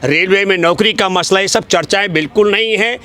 Railway में नौकरी का मसला, ये सब चर्चाएं बिल्कुल नहीं है।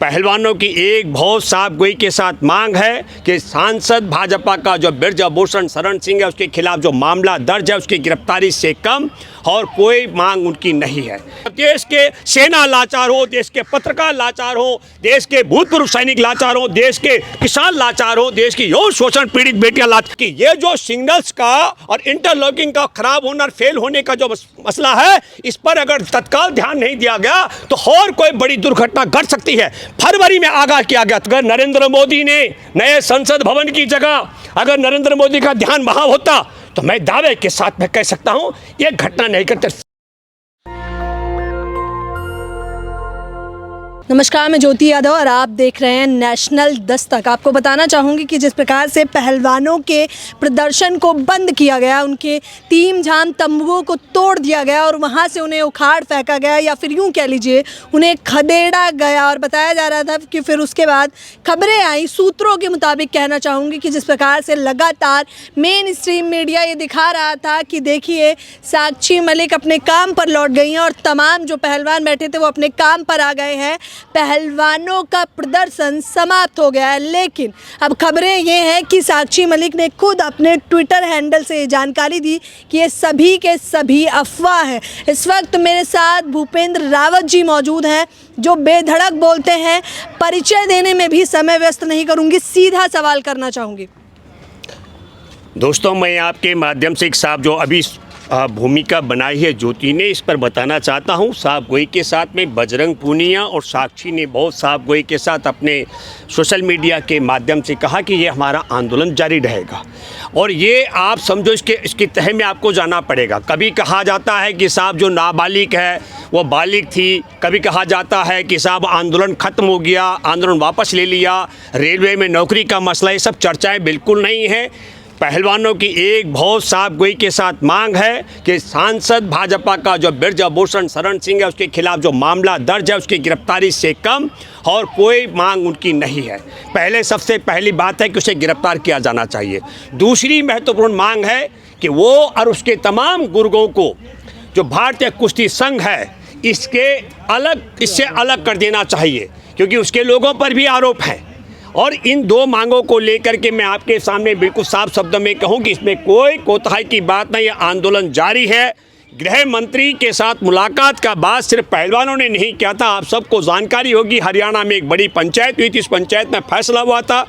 पहलवानों की एक बहुत साफ गोई के साथ मांग है कि सांसद भाजपा का जो ब्रजभूषण शरण सिंह है उसके खिलाफ जो मामला दर्ज है उसकी गिरफ्तारी से कम और कोई मांग उनकी नहीं है। देश के सेना लाचार हो, देश के पत्रकार लाचार हो, देश के भूतपूर्व सैनिक लाचार हो, देश के किसान लाचार हो, देश की यौन शोषण पीड़ित बेटियां लाचार कि ये जो सिग्नल्स का और इंटरलॉकिंग का खराब होना, फेल होने का जो मसला है, इस पर अगर तत्काल ध्यान नहीं दिया गया तो और कोई बड़ी दुर्घटना घट सकती है। फरवरी में आगाह किया गया, अगर नरेंद्र मोदी ने नए संसद भवन की जगह अगर नरेंद्र मोदी का ध्यान वहां होता तो मैं दावे के साथ मैं कह सकता हूं ये घटना नहीं करते। नमस्कार, मैं ज्योति यादव और आप देख रहे हैं नेशनल दस्तक। आपको बताना चाहूँगी कि जिस प्रकार से पहलवानों के प्रदर्शन को बंद किया गया, उनके तीम झाम तंबुओं को तोड़ दिया गया और वहाँ से उन्हें उखाड़ फेंका गया या फिर यूँ कह लीजिए उन्हें खदेड़ा गया और बताया जा रहा था कि फिर उसके बाद खबरें आई। सूत्रों के मुताबिक कहना चाहूँगी कि जिस प्रकार से लगातार मेन स्ट्रीम मीडिया ये दिखा रहा था कि देखिए साक्षी मलिक अपने काम पर लौट गई हैं और तमाम जो पहलवान बैठे थे वो अपने काम पर आ गए हैं, पहलवानों का प्रदर्शन समाप्त हो गया है। लेकिन अब खबरें ये हैं कि साक्षी मलिक ने खुद अपने ट्विटर हैंडल से जानकारी दी कि ये सभी के सभी अफवाह है। इस वक्त मेरे साथ भूपेंद्र रावत जी मौजूद हैं जो बेधड़क बोलते हैं। परिचय देने में भी समय व्यस्त नहीं करूंगी, सीधा सवाल करना चाहूँगी। दोस्तों, मैं आपके माध्यम से एक साहब जो अभी भूमिका बनाई है ज्योति ने, इस पर बताना चाहता हूं। साफ गोई के साथ में बजरंग पूनिया और साक्षी ने बहुत साफ गोई के साथ अपने सोशल मीडिया के माध्यम से कहा कि ये हमारा आंदोलन जारी रहेगा और ये आप समझो इसकी तह में आपको जाना पड़ेगा। कभी कहा जाता है कि साहब जो नाबालिग है वो बालिग थी, कभी कहा जाता है कि साहब आंदोलन ख़त्म हो गया, आंदोलन वापस ले लिया, रेलवे में नौकरी का मसला, ये सब चर्चाएँ बिल्कुल नहीं है। पहलवानों की एक बहुत साफ गोई के साथ मांग है कि सांसद भाजपा का जो ब्रजभूषण शरण सिंह है उसके खिलाफ जो मामला दर्ज है उसकी गिरफ्तारी से कम और कोई मांग उनकी नहीं है। पहले सबसे पहली बात है कि उसे गिरफ्तार किया जाना चाहिए। दूसरी महत्वपूर्ण मांग है कि वो और उसके तमाम गुर्गों को जो भारतीय कुश्ती संघ है इससे अलग कर देना चाहिए, क्योंकि उसके लोगों पर भी आरोप है। और इन दो मांगों को लेकर के मैं आपके सामने बिल्कुल साफ शब्दों में कहूं कि इसमें कोई कोताही की बात नहीं, यह आंदोलन जारी है। गृह मंत्री के साथ मुलाकात का बात सिर्फ पहलवानों ने नहीं किया था, आप सबको जानकारी होगी। हरियाणा में एक बड़ी पंचायत हुई थी, इस पंचायत में फैसला हुआ था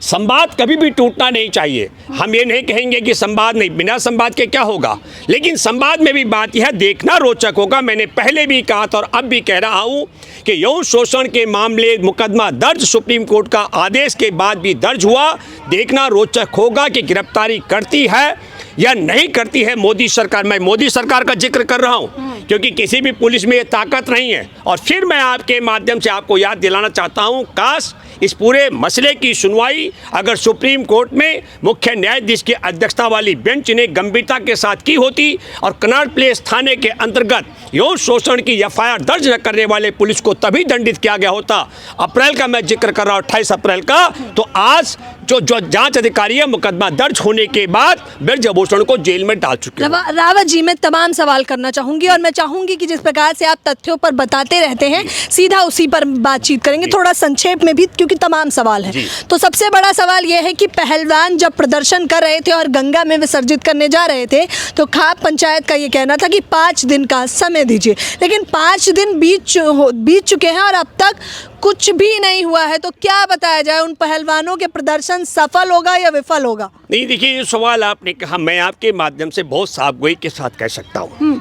संवाद कभी भी टूटना नहीं चाहिए। हम ये नहीं कहेंगे कि संवाद नहीं, बिना संवाद के क्या होगा, लेकिन संवाद में भी बात यह देखना रोचक होगा। मैंने पहले भी कहा था और अब भी कह रहा हूँ कि यौन शोषण के मामले मुकदमा दर्ज सुप्रीम कोर्ट का आदेश के बाद भी दर्ज हुआ। देखना रोचक होगा कि गिरफ्तारी करती है या नहीं करती है मोदी सरकार। मैं मोदी सरकार का जिक्र कर रहा हूँ क्योंकि किसी भी पुलिस में ये ताकत नहीं है। और फिर मैं आपके माध्यम से आपको याद दिलाना चाहता हूँ, काश इस पूरे मसले की सुनवाई अगर सुप्रीम कोर्ट में मुख्य न्यायाधीश की अध्यक्षता वाली बेंच ने गंभीरता के साथ की होती और कनॉट प्लेस थाने के अंतर्गत यौन शोषण की एफआईआर दर्ज न करने वाले पुलिस को तभी दंडित किया गया होता। अप्रैल का मैं जिक्र कर रहा हूँ, 28 अप्रैल का। तो आज जो जांच अधिकारी है मुकदमा दर्ज होने के बाद ब्रजभूषण को जेल में डाल चुके हैं। रावत जी, मैं तमाम सवाल करना चाहूंगी और मैं चाहूंगी कि जिस प्रकार से आप तथ्यों पर बताते रहते हैं सीधा उसी पर बातचीत करेंगे, थोड़ा संक्षेप में भी, क्योंकि तमाम सवाल हैं। तो सबसे बड़ा सवाल यह है कि पहलवान जब प्रदर्शन कर रहे थे और गंगा में विसर्जित करने जा रहे थे तो खाप पंचायत का ये कहना था कि 5 दिन का समय दीजिए, लेकिन 5 दिन बीत चुके हैं और अब तक कुछ भी नहीं हुआ है। तो क्या बताया जाए, उन पहलवानों के प्रदर्शन सफल होगा या विफल होगा? नहीं, देखिए ये सवाल आपने कहा, मैं आपके माध्यम से बहुत साफ गोई के साथ कह सकता हूँ।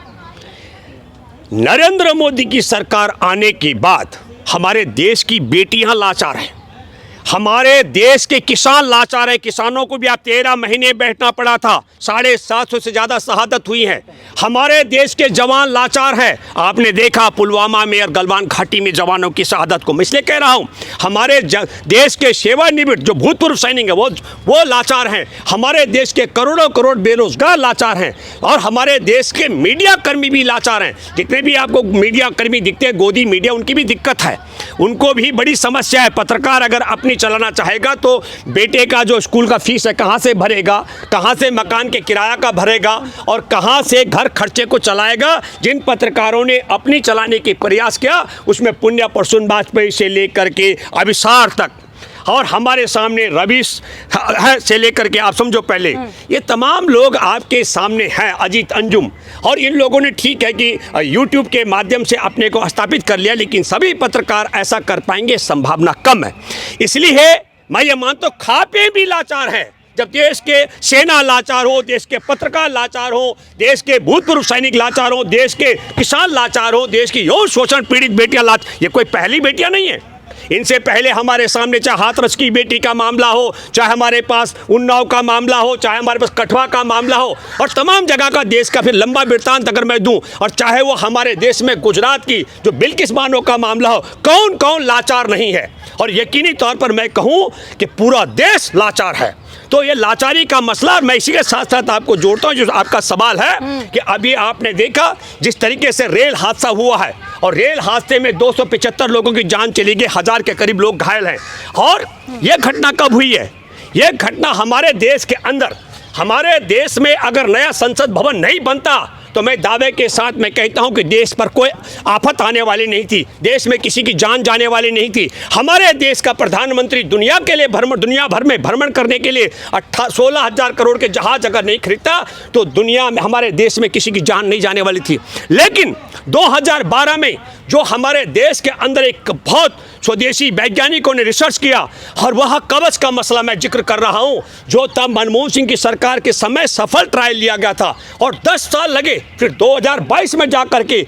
नरेंद्र मोदी की सरकार आने के बाद हमारे देश की बेटियां लाचार हैं, हमारे देश के किसान लाचार हैं। किसानों को भी आप 13 महीने बैठना पड़ा था, 750 से ज़्यादा शहादत हुई हैं। हमारे देश के जवान लाचार हैं, आपने देखा पुलवामा में और गलवान घाटी में जवानों की शहादत को। मैं इसलिए कह रहा हूँ हमारे देश के सेवानिवृत्त जो भूतपूर्व सैनिक हैं वो लाचार हैं। हमारे देश के करोड़ों करोड़ बेरोजगार लाचार हैं और हमारे देश के मीडिया कर्मी भी लाचार हैं। जितने भी आपको मीडिया कर्मी दिखते हैं, गोदी मीडिया, उनकी भी दिक्कत है, उनको भी बड़ी समस्या है। पत्रकार अगर अपनी नहीं चलाना चाहेगा तो बेटे का जो स्कूल का फीस है कहाँ से भरेगा, कहाँ से मकान के किराया का भरेगा और कहाँ से घर खर्चे को चलाएगा। जिन पत्रकारों ने अपनी चलाने की प्रयास किया उसमें पुण्य प्रसून वाजपेयी से लेकर के अभिसार तक और हमारे सामने रवीश से लेकर के आप समझो पहले ये तमाम लोग आपके सामने हैं, अजीत अंजुम, और इन लोगों ने ठीक है कि यूट्यूब के माध्यम से अपने को स्थापित कर लिया, लेकिन सभी पत्रकार ऐसा कर पाएंगे संभावना कम है। इसलिए मैं ये मानता हूँ खापे भी लाचार हैं। जब देश के सेना लाचार हो, देश के पत्रकार लाचार हो, देश के भूतपूर्व सैनिक लाचार हो, देश के किसान लाचार हो, देश की यौन शोषण पीड़ित बेटियां लाचार, ये कोई पहली बेटियां नहीं है। इनसे पहले हमारे सामने चाहे हाथरस की बेटी का मामला हो, चाहे हमारे पास उन्नाव का मामला हो, चाहे हमारे पास कठवा का मामला हो और तमाम जगह का देश का फिर लंबा वृत्तांत अगर मैं दूं, और चाहे वो हमारे देश में गुजरात की जो बिल्किस बानो का मामला हो, कौन कौन लाचार नहीं है। और यकीनी तौर पर मैं कहूं कि पूरा देश लाचार है। तो ये लाचारी का मसला, मैं इसी के साथ साथ आपको जोड़ता हूँ जो आपका सवाल है कि अभी आपने देखा जिस तरीके से रेल हादसा हुआ है और रेल हादसे में 275 लोगों की जान चली गई, 1000 के करीब लोग घायल हैं। और ये घटना कब हुई है? ये घटना हमारे देश के अंदर, हमारे देश में अगर नया संसद भवन नहीं बनता तो मैं दावे के साथ मैं कहता हूं कि देश पर कोई आफत आने वाली नहीं थी, देश में किसी की जान जाने वाली नहीं थी। हमारे देश का प्रधानमंत्री दुनिया के लिए दुनिया भर में भ्रमण करने के लिए 16,000 करोड़ के जहाज अगर नहीं खरीदता तो दुनिया में हमारे देश में किसी की जान नहीं जाने वाली थी। लेकिन 2012 में जो हमारे देश के अंदर एक बहुत स्वदेशी वैज्ञानिकों ने रिसर्च किया और वह कवच का मसला मैं जिक्र कर रहा हूं, जो तब मनमोहन सिंह की सरकार के समय सफल ट्रायल लिया गया था और 10 साल लगे, फिर 2022 में जाकर के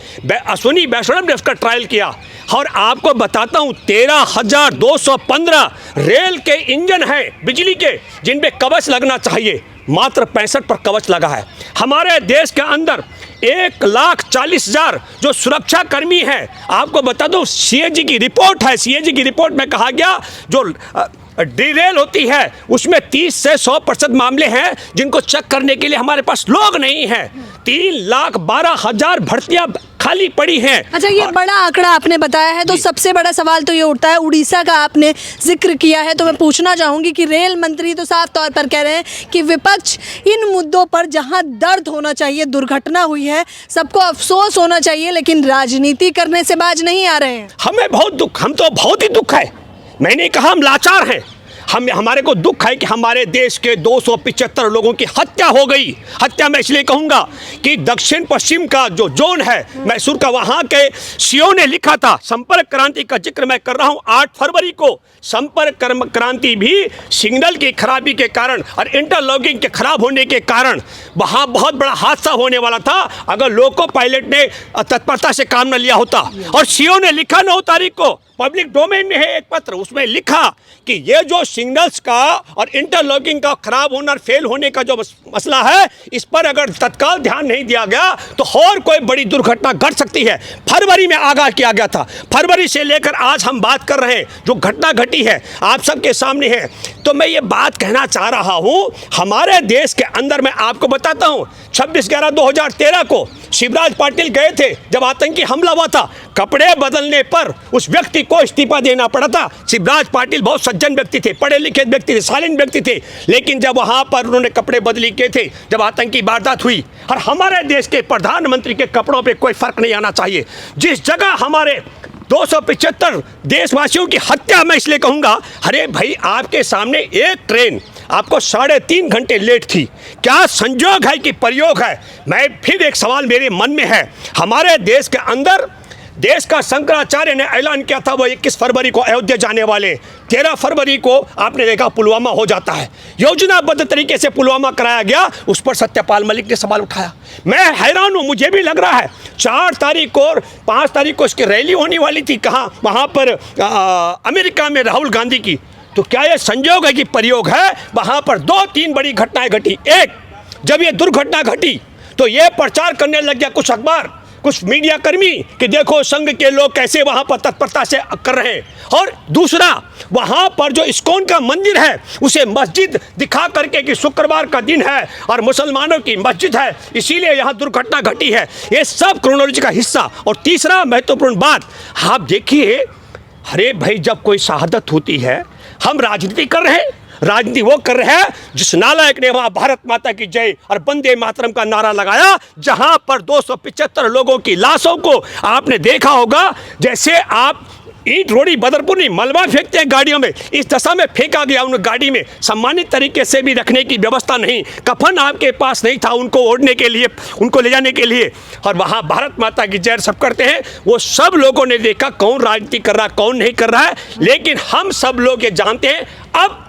अश्विनी वैष्णव ने उसका ट्रायल किया। और आपको बताता हूं 13,215 रेल के इंजन हैं बिजली के जिन पे कवच लगना चाहिए, मात्र 65 पर कवच लगा है। हमारे देश के अंदर 1,40,000 जो सुरक्षा कर्मी हैं, आपको बता दो सीएजी की रिपोर्ट है, सीएजी की रिपोर्ट में कहा गया जो डिरेल होती है उसमें 30 से 100% मामले हैं जिनको चेक करने के लिए हमारे पास लोग नहीं हैं। 3,12,000 भर्तियां खाली पड़ी हैं। अच्छा, ये बड़ा आंकड़ा आपने बताया है तो सबसे बड़ा सवाल तो ये उठता है, उड़ीसा का आपने जिक्र किया है तो मैं पूछना चाहूंगी कि रेल मंत्री तो साफ तौर पर कह रहे हैं कि विपक्ष इन मुद्दों पर जहां दर्द होना चाहिए, दुर्घटना हुई है, सबको अफसोस होना चाहिए, लेकिन राजनीति करने से बाज नहीं आ रहे हैं। हमें बहुत दुख, हम तो बहुत ही दुख है, मैंने कहा हम लाचार हैं। हमारे को दुख है कि हमारे देश के 275 लोगों की हत्या हो गई। हत्या मैं इसलिए कहूँगा कि दक्षिण पश्चिम का जो जोन है मैसूर का, वहाँ के सीओ ने लिखा था, संपर्क क्रांति का जिक्र मैं कर रहा हूँ 8 फरवरी को। संपर्क क्रांति भी सिग्नल की खराबी के कारण और इंटरलॉकिंग के खराब होने के कारण वहाँ बहुत बड़ा हादसा होने वाला था अगर लोको पायलट ने तत्परता से काम न लिया होता। और सीओ ने लिखा 9 तारीख को, पब्लिक डोमेन में है एक पत्र, उसमें लिखा कि ये जो सिग्नल्स का और इंटरलॉकिंग का खराब होना और फेल होने का जो मसला है, इस पर अगर तत्काल ध्यान नहीं दिया गया तो और कोई बड़ी दुर्घटना घट सकती है। फरवरी में आगाह किया गया था। फरवरी से लेकर आज हम बात कर रहे हैं, जो घटना घटी है आप सबके सामने है। तो मैं ये बात कहना चाह रहा हूँ, हमारे देश के अंदर मैं आपको बताता हूँ 26/11/2013 को शिवराज पाटिल गए थे जब आतंकी हमला हुआ था, कपड़े बदलने पर उस व्यक्ति को इस्तीफा देना पड़ा था। शिवराज पाटिल बहुत सज्जन व्यक्ति थे, पढ़े लिखे व्यक्ति थे, शालीन व्यक्ति थे, लेकिन जब वहां पर उन्होंने कपड़े बदली किए थे जब आतंकी वारदात हुई। और हमारे देश के प्रधानमंत्री के कपड़ों पे कोई फर्क नहीं आना चाहिए। जिस जगह हमारे 275 देशवासियों की हत्या, मैं इसलिए कहूँगा, अरे भाई आपके सामने एक ट्रेन आपको 3.5 घंटे लेट थी, क्या संजोग है कि प्रयोग है? मैं फिर एक सवाल मेरे मन में है, हमारे देश के अंदर देश का शंकराचार्य ने ऐलान किया था वो 21 फरवरी को अयोध्या जाने वाले, 13 फरवरी को आपने देखा पुलवामा हो जाता है। योजनाबद्ध तरीके से पुलवामा कराया गया, उस पर सत्यपाल मलिक ने सवाल उठाया। मैं हैरान हूँ, मुझे भी लग रहा है 4 तारीख को और 5 तारीख को इसकी रैली होने वाली थी, कहाँ, वहाँ पर अमेरिका में राहुल गांधी की। तो क्या ये संयोग है कि प्रयोग है? वहाँ पर 2-3 बड़ी घटनाएं घटी। एक, जब ये दुर्घटना घटी तो ये प्रचार करने लग गया कुछ अखबार, कुछ मीडिया कर्मी कि देखो संघ के लोग कैसे वहां पर तत्परता से कर रहे हैं। और दूसरा, वहां पर जो इस्कॉन का मंदिर है उसे मस्जिद दिखा करके कि शुक्रवार का दिन है और मुसलमानों की मस्जिद है, इसीलिए यहां दुर्घटना घटी है। ये सब क्रोनोलॉजी का हिस्सा। और तीसरा महत्वपूर्ण बात, आप देखिए, अरे भाई जब कोई शहादत होती है, हम राजनीति कर रहे हैं, राजनीति वो कर रहे हैं जिस नालायक ने वहां भारत माता की जय और वंदे मातरम का नारा लगाया, जहां पर 275 लोगों की लाशों को आपने देखा होगा, जैसे आप ईंट रोड़ी बदरपुर नहीं मलबा फेंकते हैं गाड़ियों में, इस दशा में फेंका गया उन गाड़ी में। सम्मानित तरीके से भी रखने की व्यवस्था नहीं, कफन आपके पास नहीं था उनको ओढ़ने के लिए, उनको ले जाने के लिए, और वहाँ भारत माता की जय सब करते हैं। वो सब लोगों ने देखा कौन राजनीति कर रहा है कौन नहीं कर रहा है, लेकिन हम सब लोग ये जानते हैं। अब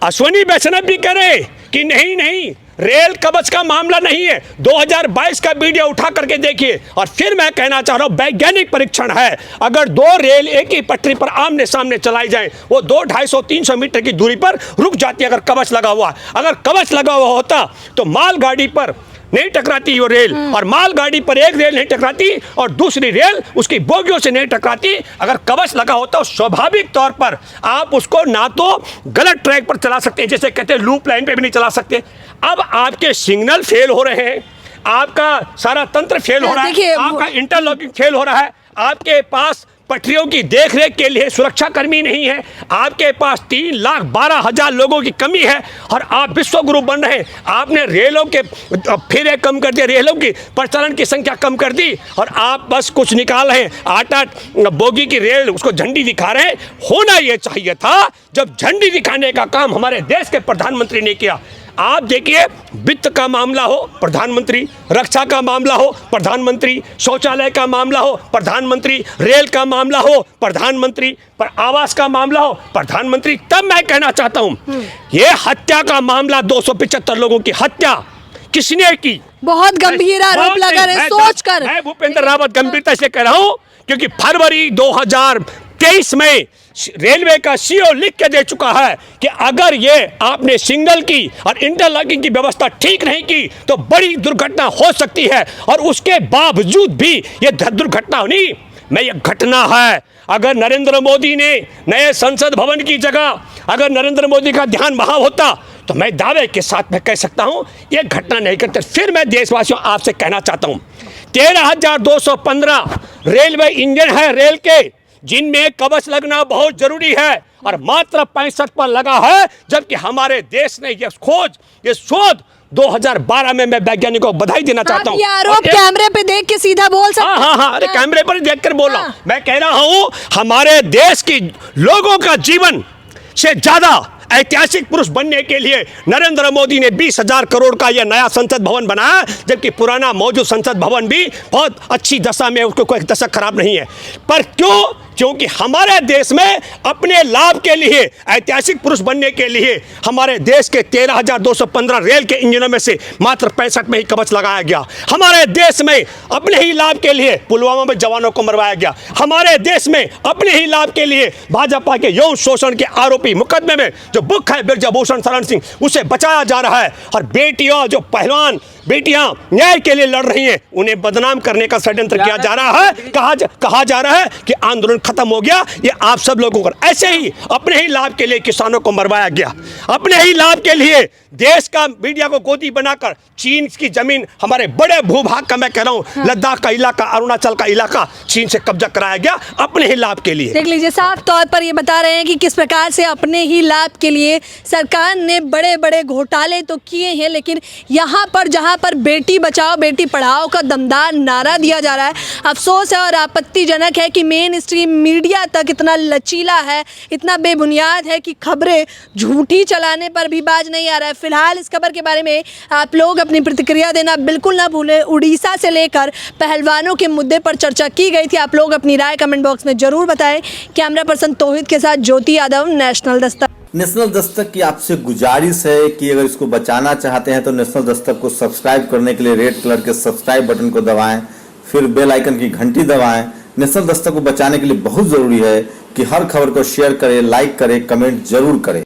अश्विनी वैष्णव भी कह रहे कि नहीं नहीं रेल कवच का मामला नहीं है, 2022 का वीडियो उठा करके देखिए। और फिर मैं कहना चाह रहा हूं वैज्ञानिक परीक्षण है, अगर दो रेल एक ही पटरी पर आमने सामने चलाई जाए वो 200-250-300 मीटर की दूरी पर रुक जाती है अगर कवच लगा हुआ। अगर कवच लगा हुआ होता तो मालगाड़ी पर नहीं टकराती वो रेल, और मालगाड़ी पर एक रेल नहीं टकराती और दूसरी रेल उसकी बोगियों से नहीं टकराती। अगर कवच लगा होता तो स्वाभाविक तौर पर आप उसको ना तो गलत ट्रैक पर चला सकते हैं, जैसे कहते हैं लूप लाइन पे भी नहीं चला सकते। अब आपके सिग्नल फेल हो रहे हैं, आपका सारा तंत्र फेल हो रहा है, आपका इंटरलॉकिंग फेल हो रहा है, आपके पास पटरियों की देखरेख के लिए सुरक्षाकर्मी नहीं है, आपके पास 3,12,000 लोगों की कमी है, और आप विश्व गुरु बन रहे हैं। आपने रेलों के फेरे कम कर दिए, रेलों की परिचालन की संख्या कम कर दी, और आप बस कुछ निकाल रहे हैं, 8-8 बोगी की रेल उसको झंडी दिखा रहे हैं। होना यह चाहिए था जब झंडी दिखाने का काम हमारे देश के प्रधानमंत्री ने किया। आप देखिए वित्त का मामला हो प्रधानमंत्री, रक्षा का मामला हो प्रधानमंत्री, शौचालय का मामला हो प्रधानमंत्री, रेल का मामला हो प्रधानमंत्री, पर आवास का मामला हो प्रधानमंत्री। तब मैं कहना चाहता हूं ये हत्या का मामला, 275 लोगों की हत्या किसने की, बहुत गंभीर आरोप लगा रहे, सोच कर। मैं भूपेंद्र रावत गंभीरता से कह रहा हूं क्योंकि फरवरी 2023 में रेलवे का सीईओ लिख के दे चुका है कि अगर ये आपने सिग्नल की और इंटरलॉकिंग की व्यवस्था ठीक नहीं की तो बड़ी दुर्घटना हो सकती है, और उसके बावजूद भी ये दुर्घटना नहीं में ये घटना है। अगर नरेंद्र मोदी ने नए संसद भवन की जगह अगर नरेंद्र मोदी का ध्यान वहां होता तो मैं दावे के साथ मैं कह सकता हूं ये घटना नहीं करते। फिर मैं देशवासियों आपसे कहना चाहता हूं 13,215 रेलवे इंजन है रेल के, जिनमें कवच लगना बहुत जरूरी है, और मात्र 65 पर लगा है, जबकि हमारे देश ने ये शोध 2012 में मैं वैज्ञानिकों को बधाई देना चाहता हूँ। ये आरोप कैमरे पे देख के सीधा बोल सकते हैं। हाँ, अरे कैमरे पर देख कर बोल रहा हूँ। मैं कह रहा हूँ हमारे देश की लोगों का जीवन से ज्यादा ऐतिहासिक पुरुष बनने के लिए नरेंद्र मोदी ने 20,000 करोड़ का यह नया संसद भवन बनाया, जबकि पुराना मौजूद संसद भवन भी बहुत अच्छी दशा में, उसको कोई दशक खराब नहीं है। पर क्यों? क्योंकि हमारे देश में अपने लाभ के लिए, ऐतिहासिक पुरुष बनने के लिए हमारे देश के 13,215 रेल के इंजनों में से मात्र 65 में ही कवच लगाया गया। हमारे देश में अपने ही लाभ के लिए पुलवामा में जवानों को मरवाया गया। हमारे देश में अपने ही लाभ के लिए भाजपा के यौन शोषण के आरोपी मुकदमे में जो बुक है ब्रजभूषण शरण सिंह, उसे बचाया जा रहा है। और बेटियों, जो पहलवान बेटियां न्याय के लिए लड़ रही हैं, उन्हें बदनाम करने का षड्यंत्र किया जा रहा है। कहा जा रहा है कि आंदोलन खत्म हो गया। ये आप सब लोगों को ऐसे ही अपने ही लाभ के लिए किसानों को मरवाया गया, अपने ही लाभ के लिए देश का मीडिया को गोदी बनाकर चीन की जमीन, हमारे बड़े भूभाग का, मैं कह रहा हूँ लद्दाख का इलाका, अरुणाचल का इलाका चीन से कब्जा कराया गया अपने ही लाभ के लिए। देख लीजिए, साफ तौर पर ये बता रहे हैं कि किस प्रकार से अपने ही लाभ के लिए सरकार ने बड़े बड़े घोटाले तो किए हैं, लेकिन यहाँ पर जहाँ पर बेटी बचाओ बेटी पढ़ाओ का दमदार नारा दिया जा रहा है, अफसोस है और आपत्तिजनक है कि मेन स्ट्रीम मीडिया तक इतना लचीला है, इतना बेबुनियाद है कि खबरें झूठी चलाने पर भी बाज नहीं आ रहा है। फिलहाल इस खबर के बारे में आप लोग अपनी प्रतिक्रिया देना बिल्कुल ना भूलें। उड़ीसा से लेकर पहलवानों के मुद्दे पर चर्चा की गई थी, आप लोग अपनी राय कमेंट बॉक्स में जरूर बताएं। कैमरा पर्सन तौहीद के साथ ज्योति यादव, नेशनल दस्तक। नेशनल दस्तक की आपसे गुजारिश है कि अगर इसको बचाना चाहते हैं तो नेशनल दस्तक को सब्सक्राइब करने के लिए रेड कलर के सब्सक्राइब बटन को दबाएं, फिर बेल आइकन की घंटी दबाएं। नेशनल दस्तक को बचाने के लिए बहुत जरूरी है कि हर खबर को शेयर करें, लाइक करें, कमेंट जरूर करें।